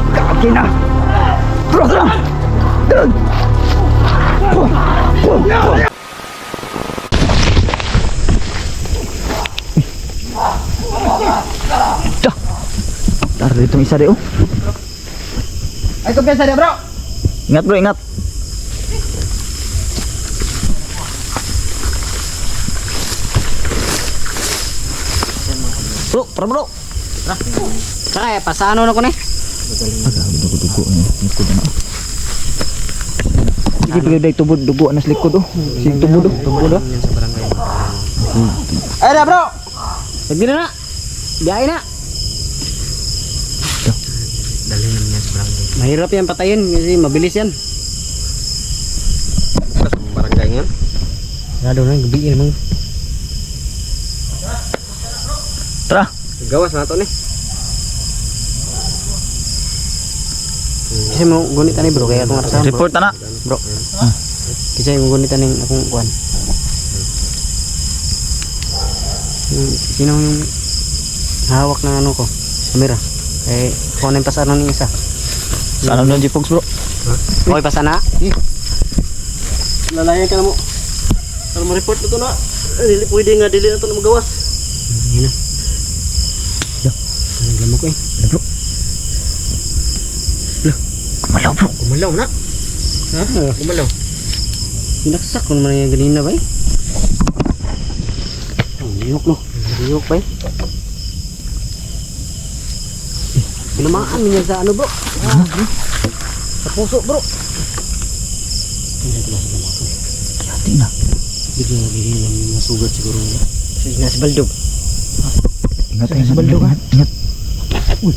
Kaki na. Terus lang. Dah. Taruh itong isa deh, oh. Ay, kumpiyansa dia, bro. Ingat bro, ingat. Bro, para bro. Kaya pasano na ko ni. Agak dugo-dugo ni. Likod na. Sige pagay day tubod dugo na sa likod oh. Sige tubod oh. Tubod ah. Ay dah, bro. Lagi na. Biyahe na. Dali naman yan sa barangay. Mahirap yan patayin kasi mabilis yan. Sa barangay ngayon? Lalo na gabi naman. Tara. Gawas na ito ni. Kasi mo gunitan ni bro kaya akong arasan bro. Report na na. Bro. Kasi mo gunitan ning akong kuan. Sino yung hawak ng ano ko? Kamera. Eh, kung ano yung pasano ng isa. Saan ang G-Fox bro? Okay, pasana? Lalayan ka na mo. Kalau mo report ito na. Dili pwede nga dili na ito na magawas. Yun na. Ang lamok eh. Bro. Kumalaw bro. Kumalaw na. Ha? Kumalaw. Pinaksak ko naman yung ganina ba eh. Ang liyok no. Liyok ba eh. Pinamaan niya sa ano bro. Sa puso bro. Hati na. Biglang lang nasugat siguro. Sige na si Baldog. Ingat tayo sa baldog ha. Ingat. Uy.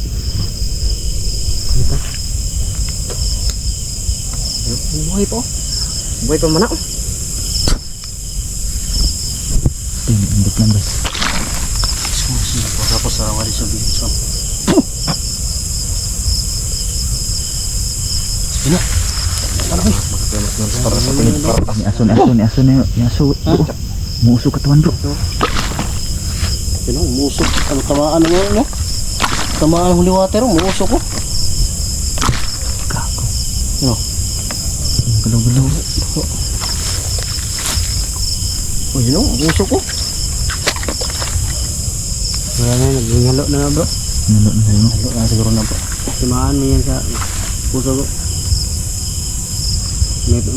Ano pa? Buhay po. Buhay pa man ako. Indot lang guys. Tapos sa wali sa bilis. Sino? Para sa pinig para Ni aso musuh katawan bro. Sino? Musok. Ano tamaan mo no? Tamaan huli water mo, musok ko. Gago. No. Galaw-galaw. Oh, yun o, musok ko. Wala na, nagingalo na bro. Nalo na tayo. Halo na siguro na po. Timaan mo yan sa puso bro.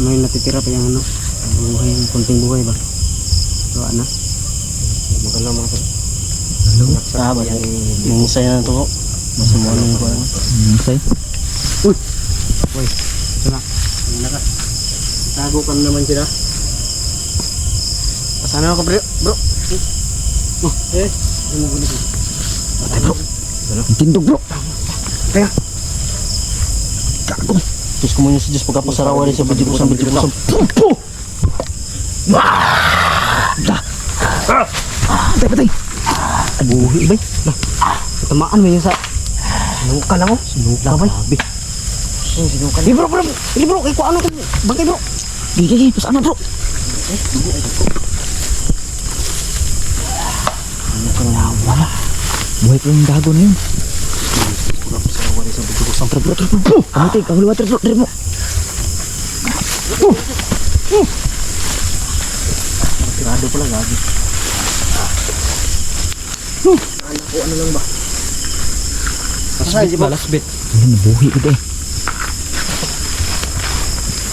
May natitira pa yung ano. Buhay, konting buhay ba? So ano? Maganda mga po. Halo. Sahaba yan. Yung saya na ito po. Masama lang po. Say. Uy! Uy! Ito na. Ang naka. Tago ka naman sila. Pasana ako bro. Bro! Oh, eh. Ano mo gulit? Patay bro. Tindog bro. Kaya. Gago. Terus kemudian sejus pagkapasarawa rin sa biji-busang. Puh. Dah. Patay. Buhi ba? Tamaan mo yun sa sinuka lang oh. Sinuka ba? Sinuka. Di bro. Di bro. Kaya kung ano ko. Bangkay bro. Di. Pas ano bro? Wala. Buhay ko yung dagon yun. Pagkapasarawa rin sa biji-busang. Bro. Kahuli water bro. Dari mo. Tirado pala lagi. Anak ko ano lang ba? Lasbit ba? Lasbit. Ano nabuhi kita eh.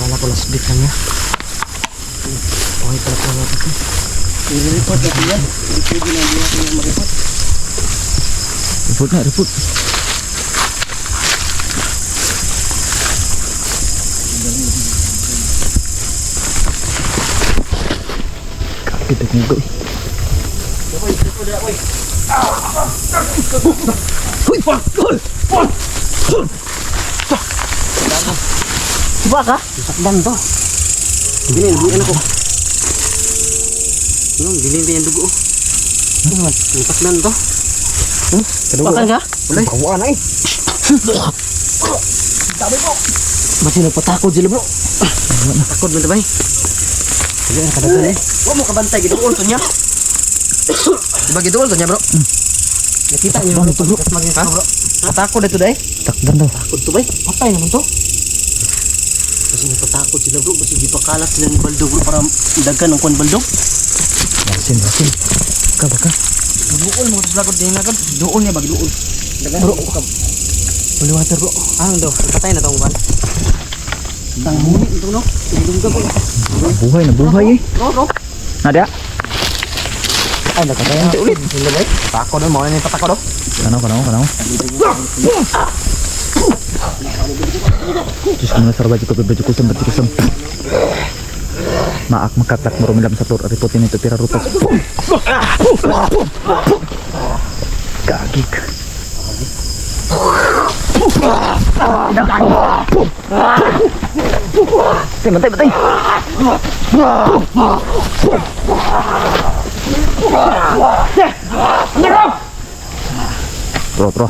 Kala ko lasbit kanya. Okay pala pala natin ito. I-report natin yan. Hindi pwede na natin mag-report. Report. Kakit ako nga eh. Uy, fuck! Diba ka? Sakdan to. Bilin ako. Bilin pa yung dugo. Sakdan to. Pakan ka? Wala. Bawa na eh. Dami po. Masih nagpatakod sila bro. Takod mo ba eh? Sige, nakadagan eh. Huwag mo kabantay. Ginuon to niya. Dibagi dulu tuh nya bro. Nakita niyo Takdan ito, bro. Ha? Natakot ito day. Takdan daw. Takot to bay. Patay naman to. Kasi natatakot sila bro. Kasi di pa kalat sila ni Baldo bro. Para dagan ang kwan Baldo. Yasin. Baka. Duol mo sa lagod din lagod. Duol niya bagi duol. Dagan Bro. Holy water bro. Ah, do. Patay na tong ban. Tang muni ito no. Ilungga po. Buhay eh. Bro. Nada. Ay, nakatayan natin ulit. Hindi ba? Tako doon, mawala na yung patako doon. Kanaw. Diyos ko na sarba ko bebedyo ko sam. Maak makatak mo rumilam sa tur ripotin ito tira rutas. Kagik. Batay. Bro.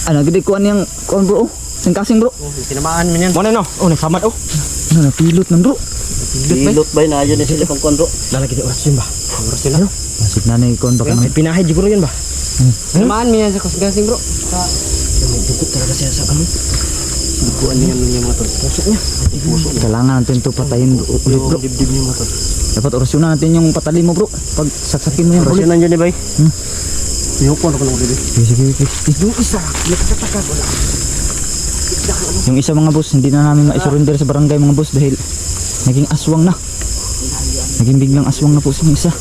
Ano gede kuan yang kuan bro? Sing kasing bro. Tinamaan mo yan. Muna no? Oh, nagsamad oh. Ano pilot nan bro? Pilot bay na yun sila pang kwan bro. Lalaki di oras yun ba? Oras yun ano? Masig na ni kuan baka May pinahid siguro yun ba? Tinamaan mo yan sa kasing bro. Dukot talaga siya sa kami. Bukuan niya yung mga tol. Pusok niya. Puso niya. kailangan natin to patayin ulit bro. Dibdib niya mga tol. Dapat orasyonan natin yung patali mo bro. Pag saksakin mo yan ulit. Rasyonan dyan eh bay. Iyukon ako ng ulit. Sige. Yung isa, nakakatakag wala. Yung isa mga boss, hindi na namin ma-surrender sa barangay mga boss dahil naging aswang na. Naging biglang aswang na po yung isa.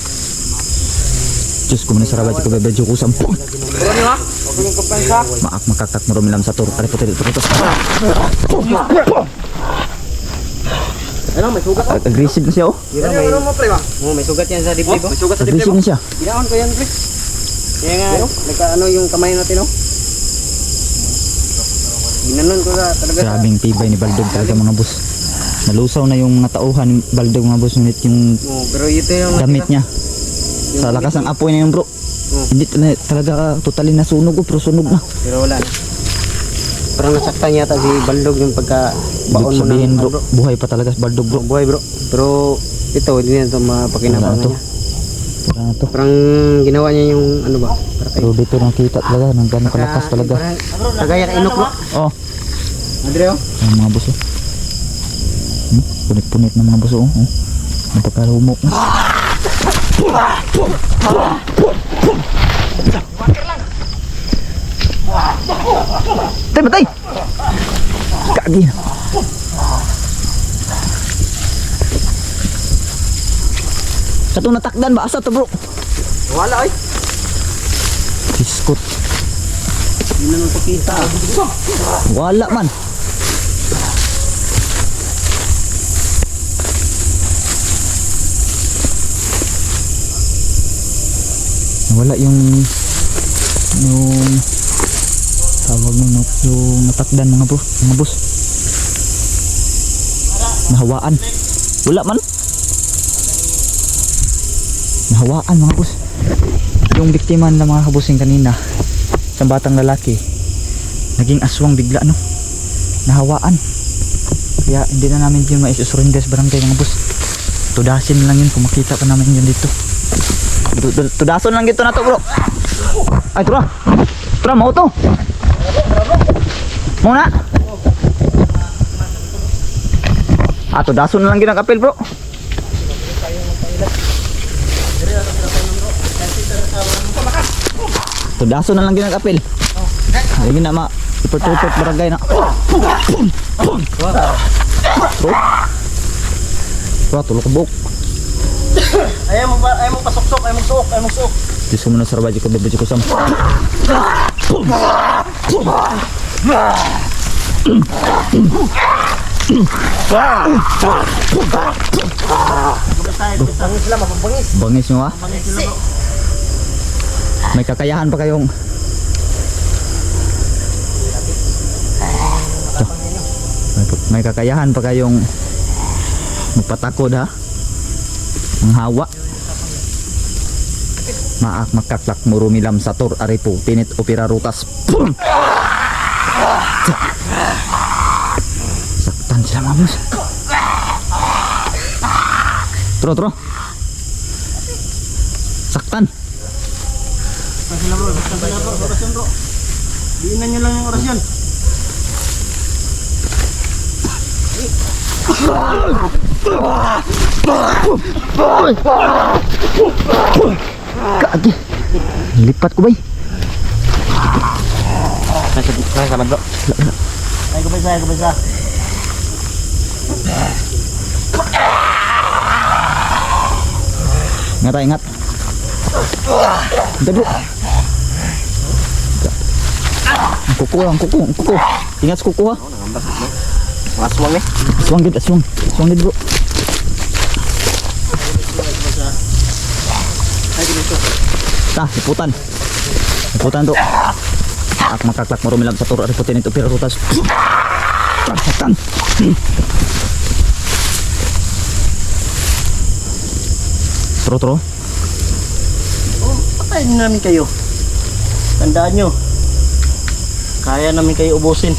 Diyos ko muna sarabat ko bebedyo ko sampo. Bro niyo ha? Huwag yung kumpensa. Maak makakak mo rumilam sa tur. Pare puti. Ano, may sugat oh. Aggressive na siya oh. Ano mo pre ba? Oh, may sugat yan sa dibdib oh. May sugat sa dibdib Aggressive oh. na siya. Ginaon ko yan pre. Kaya nga, nagkaano yung kamay natin oh. Ginanon ko na talaga. Grabing tibay ni Baldog talaga mga boss. Nalusaw na yung mga tauhan ni Baldog mga boss. Ngunit yung Oh, pero ito yung damit niya. Sa lakas ng apoy na yung bro. Hindi talaga totally nasunog oh, pero sunog na. Pero wala na. Parang nasaktan yata si Baldog yung pagka Ibig baon mo sabihin ng bro, buhay pa talaga si Baldog bro. buhay bro. Pero ito, hindi na ito mapakinabangan Wala to. niya. Wala na to. Parang ginawa niya yung ano ba? Pero dito nakita talaga ng gano'ng kalakas talaga. Kagaya ng inok bro. Oh, Andreo? ang mga boss oh. Punit-punit ng mga boss oh. Napagkalumok. Batay! Kagi na. Katong natakdan ba? Asa to bro? Wala ay. Biskot. Hindi na nang pakita. Wala man. Wala yung tawag mo yung natakdan mga boss. Nahawaan. Wala man. Nahawaan mga boss. Yung biktima ng mga kabusing kanina, isang batang lalaki, naging aswang bigla no. Nahawaan. Kaya hindi na namin yun ma-surrender sa barangay mga boss. Tudasin lang yun kung makita pa namin yun dito. Tudason lang dito na to bro. Ay tura. Tura mau to. Mau na? Tudason lang ginang kapil bro. Tudason na lang ginang kapil. Hindi na ma ipot-ipot barangay na. Bro, tulok buk. Ayaw mo pasok-sok, ayaw mo suok. Diyos ko muna sa rabaji ko, bebedyo ko sam. Bangis sila, mapabangis. Bangis nyo ha? May kakayahan pa kayong may kakayahan pa kayong magpatakod ha? Ang hawa maak makaklak murumilam sator aripo pinit opera rutas. Saktan sila mga boss. Tro Saktan. Sila bro, orasyon bro. Diinan nyo lang yung orasyon. Kagi. Lipat ko bay. Nasa bro. Ay, kabisa. Ingat. Hindi bro. Ang kuko. Ingat sa kuko ha. Maswang eh. Aswang gid bro. Liputan to. Makaklak mo rumilag sa turo riputin ito pero rutas. Saktan. Tro. Patayin namin kayo. Tandaan nyo. Kaya namin kayo ubusin.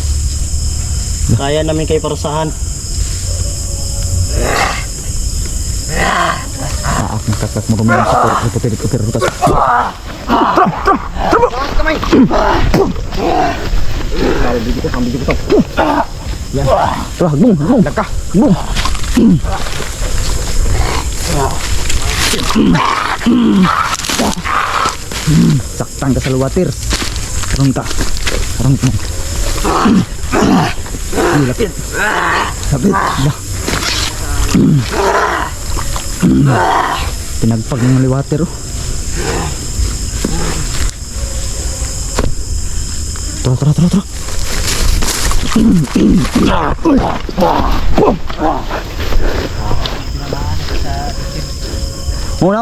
Kaya namin kayo parusahan. Makaklak mo rumilag sa turo riputin ito pero rutas. Bibig ko to. Tro, hagbong. Hagbong. Saktan ka sa luwatir. Karong ka. Lapit. Pinagpag ng liwater oh. Tro.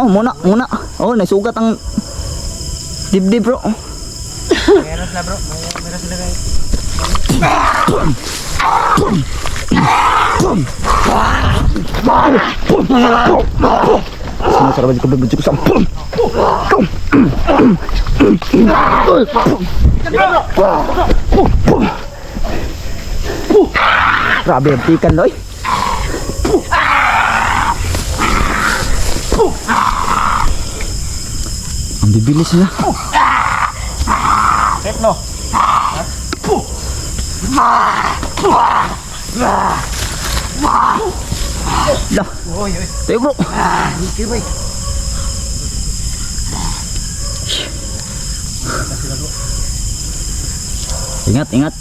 Muna. Oh, nasugat ang dibdib bro. Meron sila bro. Meron sila guys. Sarap aja kabel bujuk sam. Grabe tikan loy. Ang bibilis nila. Set no. Dah. Tayo bro. Ingat.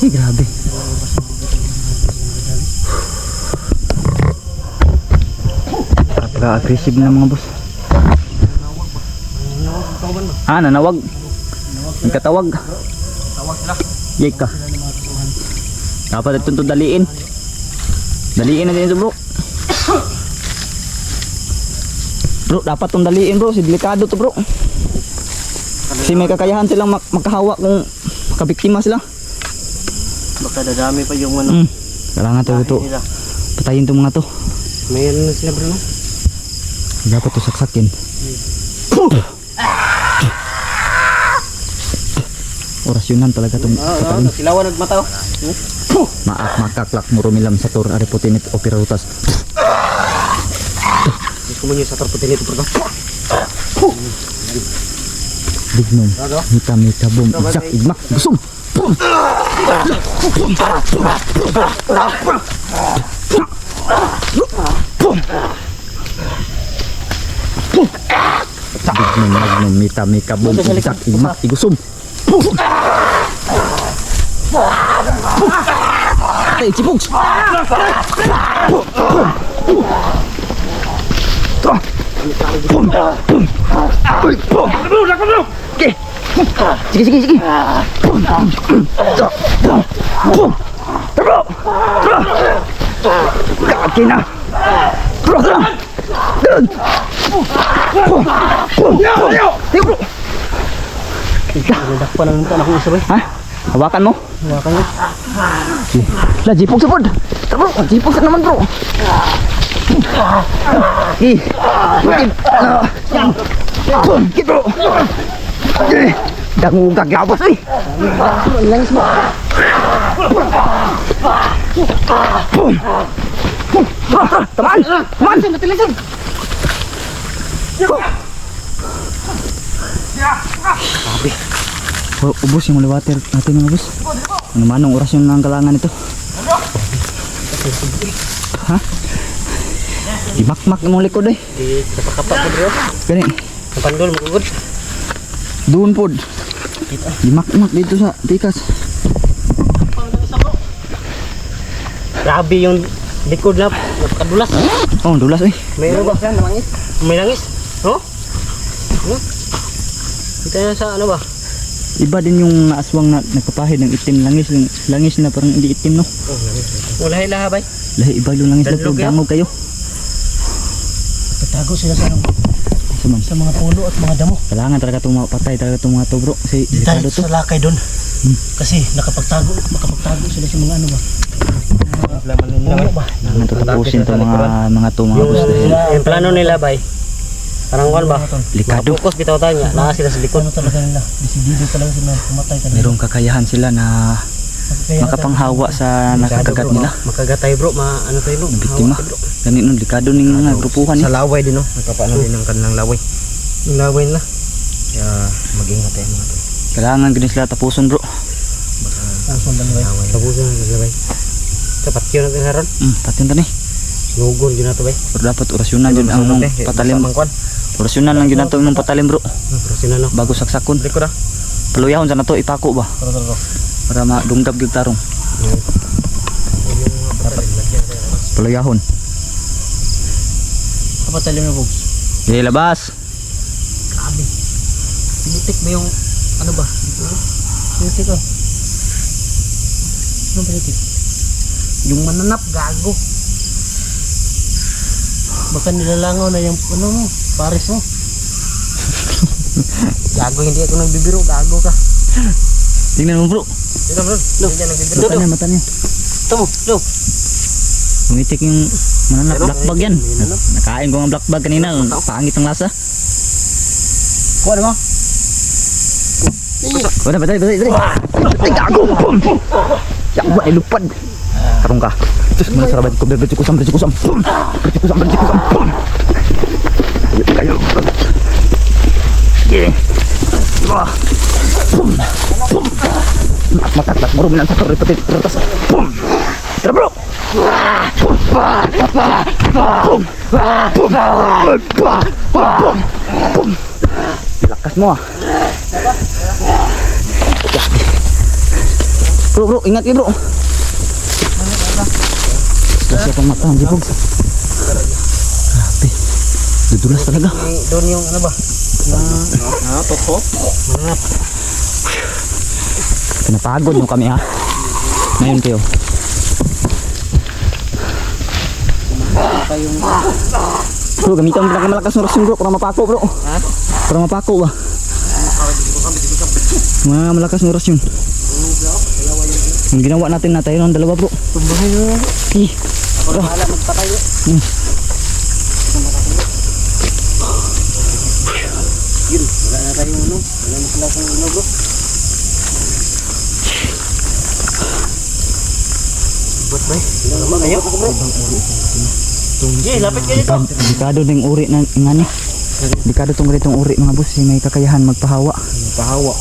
Grabe. Aggressive na mga boss. Nanawag. Ang katawag. Yay ka. Dapat ito daliin. Daliin na din ito bro. Bro, dapat itong daliin bro. Si delikado to bro. Kasi may kakayahan silang makahawa kung makabiktima sila. Baka dadami pa yung ano. Kailangan to. Patayin itong mga to. Mayroon na sila bro no? Dapat to saksakin. Orasyonan talaga itong patayin. Silawan nagmataw. Makaklak mo rumilam sa tur ariputinit o pirarutas. Gusto mo nyo sa tarputin ito bro. Bignom. Mita boom. Isak igmak. Gusum. Bignom. Mita boom. Isak igmak. Igusum. Hey, cipung. Oke. Sige. Kaki na. Terus. Dakpan na nito ako isa ba? Hah? Hawakan mo. Hawakan mo. Lah jipog sa pod. Bro, jipog sa naman bro. Bukid bro. Dangugag labas eh. Langis mo. Tamaan! Tamaan! Natilisan! Sabi. Ubos yung holy water natin mga boss. Ano manong orasyon ng kalangan ito? Ha? Imakmak mong likod eh. Di kapakapak ko bro. Gani. Napandol mo kugod. Doon pod. Imakmak dito sa tikas. Grabe yung likod na napakadulas. Oh, dulas eh. May ano ba? May langis. Oh? Ano? Kita na sa ano ba? Iba din yung aswang na nagpapahid ng itim langis. Yung langis na parang hindi itim no. Oh, langis. Wala hilaha ba? Lahi iba yung langis na Danlog po. yan? Dangog kayo. Tatago sila sa Saman. sa mga puno at mga damo. Kailangan talaga itong patay talaga itong mga to bro. Kasi Di tayo delikado to. sa lakay doon. Kasi makapagtago sila sa mga ano ba? Puno ba? Kailangan ito tapusin itong mga to mga boss. Dahil Yung plano nila bay. Parang kwan ba? delikado. Focus bitaw tayo niya. Naka sila sa likod. Ano talaga nila? Desidido talaga sila pumatay ka. Merong kakayahan sila na makapanghawa sa nakakagat nila. Makagatay bro, ano tayo bro? Biktima. Hawa tayo, bro. Ganito no, delikado ng mga grupuhan Sa eh. laway din no. Nagpapaano din ang kanilang laway. Yung laway na. Kaya mag-ingat tayo mga tol. Kailangan ganun sila tapuson bro. Tapuson lang bay. Tapuson lang bay. Sapat yun natin haron. Patin tani. Lugol yun nato bay. Pero dapat orasyonan yun ang patalim. Orasyonan lang yun nato yung patalim bro. Pero sila no. Bago saksakon. Likod ah. Paluyahon sa nato ipako ba? Tara. Para madungdab yung tarong. Paluyahon. Kapatalim na Bogs. Okay, labas. Grabe. Pinitik mo yung ano ba? Pinitik oh. Ano pinitik? Yung mananap gago. Baka nilalangaw na yung ano mo, pares mo. Gago, hindi ako nagbibiro, gago ka. Tingnan mo bro. Dito bro, hindi nagbibiro. Mata niya. Ito mo, no. Umitik yung mananap black bag yan. Nakain ko ng black bag kanina. Pangit ang lasa. Kuha naman. Wala, batay. Ay, gago! Yak ba, ay lupad. Karong ka. Terus mana sarabat ko, bercikusam. Bercikusam. Kayo. Ye. Wah. Makatak baru menang satu repetit teratas. Tara bro. Lakas mo ah. Bro, ingat ya bro. Kasi akong mata, hindi bog. Grabe. Dudulas talaga. Doon yung ano ba? Toko. Mananap. Pinapagod mo kami ha. Ngayon kayo. Bro, gamitan mo pinakamalakas ng rasyon bro. Para mapako bro. Ha? Para mapako ba? Mga malakas ng rasyon. Yung ginawa natin na tayo ng dalawa bro. Tumbahin mo. Eh. Ako na magpatayo. Yun, wala na tayong ano. Wala na pala sa ano bro. Buat ba? Ayaw ako bro. Sige, lapit ka dito. Delikado ng uri na nga ni. Delikado tong ganitong uri mga boss. May kakayahan magpahawa. Pahawa.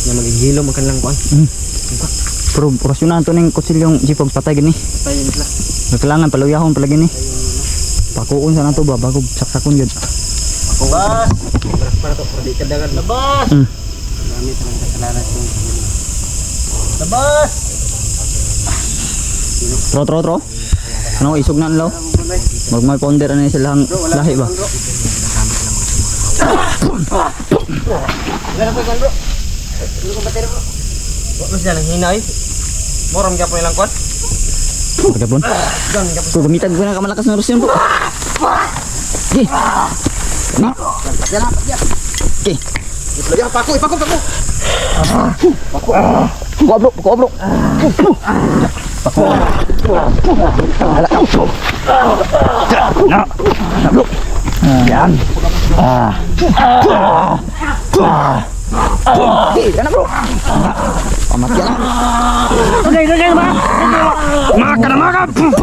Na magigilo man kanilang kuan. Pero orasyonan to ng kutsilyong jipog patay gani. Tayo nila. Kailangan paluyahon pala gani. Pakuon sa nato ba bago saksakon yun. Labas! Para to para di kadagan. Labas! Dami pa ng kasalanan yung labas! Tro. Ano isog na law? Magmay ponder ano silang lahi ba? Gano'n po bro? Ano kong batero bro? Wala siya lang hinay. Moram ka po nilang kwan? Pagkapon. Kung gamitan ko na kamalakas ng rasyon bro. Okay. Ano? Yan apat yan. Okay. Yan, pako. Pako bro. Pako. Ala ka. Na bro. Yan. Yan na bro. Pamatyan na. Lagay, mga. Maka na, maka. Maka.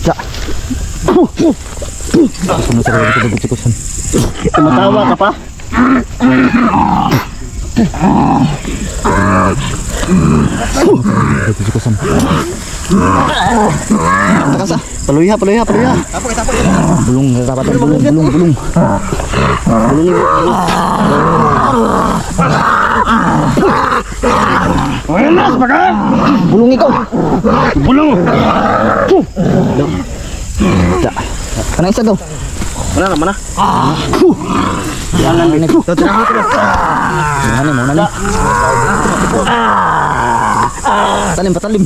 Ja. Sunod sa rin ito butikusan. Tumatawa ka pa? Butikusan. Takasa. Paluya. Bulong, dapat bulong. Buenas, baka. Bulong ikaw. Bulong. Ja. Kanang isa daw. Mana na? Jangan ini. Mana ni? Patalim.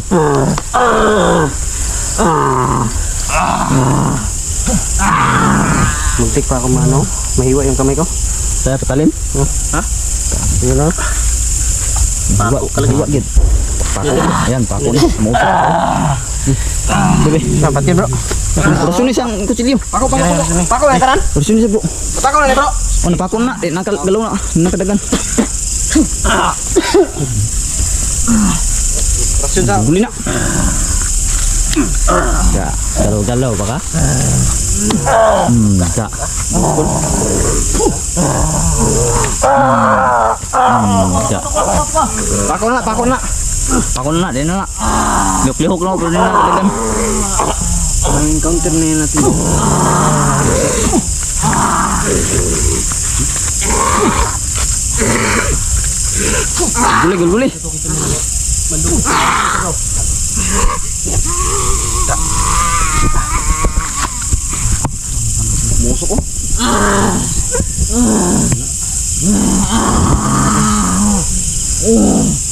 Muntik pa ako mano. Mahiwa yung kamay ko. Saya patalim. Ha? Yun na. Pako kalagi gid. Pako. Ayan, pako na. Musa. Bebe, Dapat yun bro. Rasun ni sang kutsilyo. Pako na taran. Rasun ni bro. Pako na bro. Oh, napako na. Di nakagalaw na. Nakadagan. Rasun sa. Buli na. Ya, galaw ba ka? Ja. Ja. Pako na. Pako na, din na. Lihok na bro din na kadagan. Ang encounter na yun natin. Guli. Musok ko.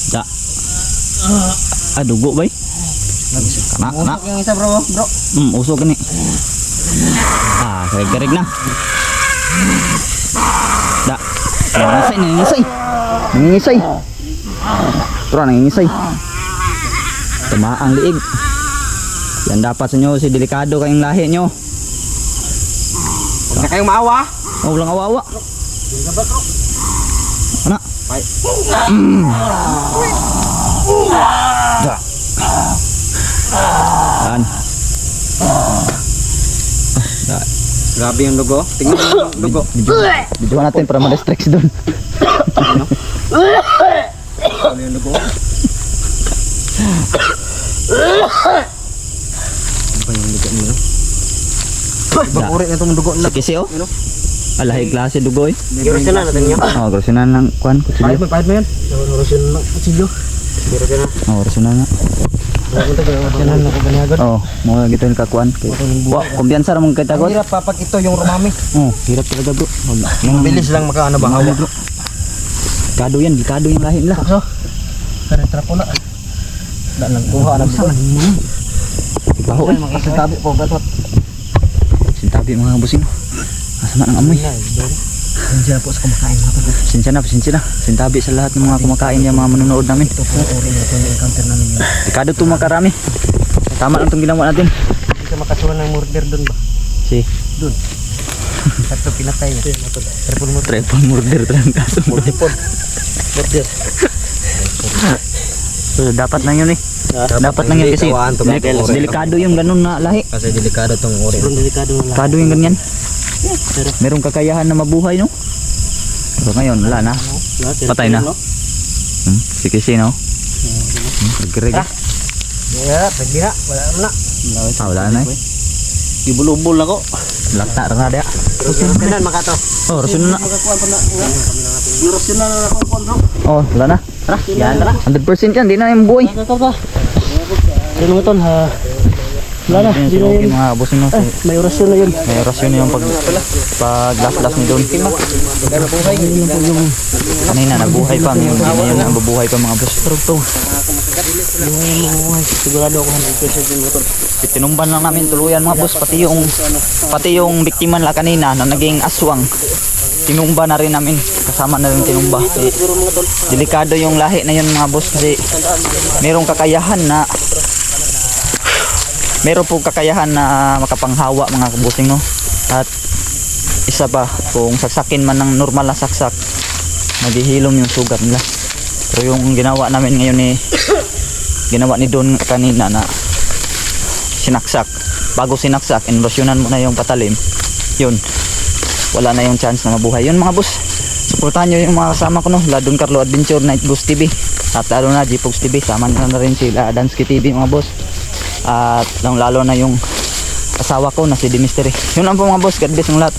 Ja. Dugo bay. Kana. Musok yung isa bro. Usok ni. Garig na. Da. Nangingisay. Tara, nangingisay. Tumaang liig. Yan dapat sa inyo, si delikado kayong lahi nyo. Huwag na kayong maawa. Oh, walang awa-awa. Ana. Da. Yan. Grabe yung dugo. Tingnan mo yung dugo. Video natin para ma-distract doon. Ano yung dugo? Ano pa yung dugo nyo? Ibang uri na itong dugo na. Kasi oh. Alahig klase dugo eh. Girosin na natin niya. Oh, grosunan ng kuan kutsilyo. Pahit mo yan. Girosin na kutsilyo. Girosin na. Oh, grosunan na. Girosin na ako ganyagon. Oh, mo gito yung kakuan. Wa, kumbiyansa ra mong kitagot. Hirap pa pag ito yung rumami. Oh, hirap talaga bro. Yung bilis lang makaano ba hawa. Delikado yan, delikado yung lahi nila. Kaya trapo na. Daan lang kuha na dugo. Baho eh. Makasitabi po gatot. Sintabi mga busing. Masama ng amoy. Hindi na po sa kumakain mga pag Pasensya na. Sintabi sa lahat ng mga kumakain yung mga manonood namin. ito po uri na ito yung encounter namin yun. Delikado to makarami. Tama lang itong ginawa natin. Hindi ka makasuhan ng murder doon ba? Si Doon. Tatlo pinatay niya. Triple murder. triple murder talagang kaso. Multiple. Murder. So, dapat lang yun eh. Dapat lang yun kasi delikado yung ganun na lahi. Kasi delikado tong uri. Sobrang delikado na Delikado yung ganyan. Merong kakayahan na mabuhay no. Pero ngayon wala na. Patay na. Si Kisi no. Nagkirig. Yeah, pwede na. Wala na. Wala na eh. Ibulubol na ko. Lakta ra na dia. Kanan makato. Oh, rasun na. Girosin na ako bro. Oh, wala na. Tara, yan tara. 100% yan, di na yung buhay. Tara. Yan mo ton ha. Wala na, Hindi na yung mga bossing no. May orasyon na yun. May orasyon yung pag last ni doon. Kanina nabuhay pa, ngayon hindi na yun ang babuhay pa mga boss. Sigurado ako 100% yung motor. Tinumban lang namin tuluyan mga boss, pati yung biktima nila kanina na naging aswang. Tinumba na rin namin, kasama na rin tinumba. Delikado yung lahi na yun mga boss kasi merong kakayahan na makapanghawa mga kabusing no. At isa pa, kung saksakin man ng normal na saksak, naghihilom yung sugat nila. Pero yung ginawa namin ngayon ginawa ni Don kanina na sinaksak. Bago sinaksak, inrosyonan mo na yung patalim, yun, wala na yung chance na mabuhay. Yun mga boss, supportahan nyo yung mga kasama ko, no? Don Carlo Adventure, Night Ghost TV, at lalo na G-Pogs TV. Sama nyo na rin sila Dansky TV mga boss, at lalo na yung asawa ko na si The Mystery. Yun lang po mga boss, God bless ng lahat.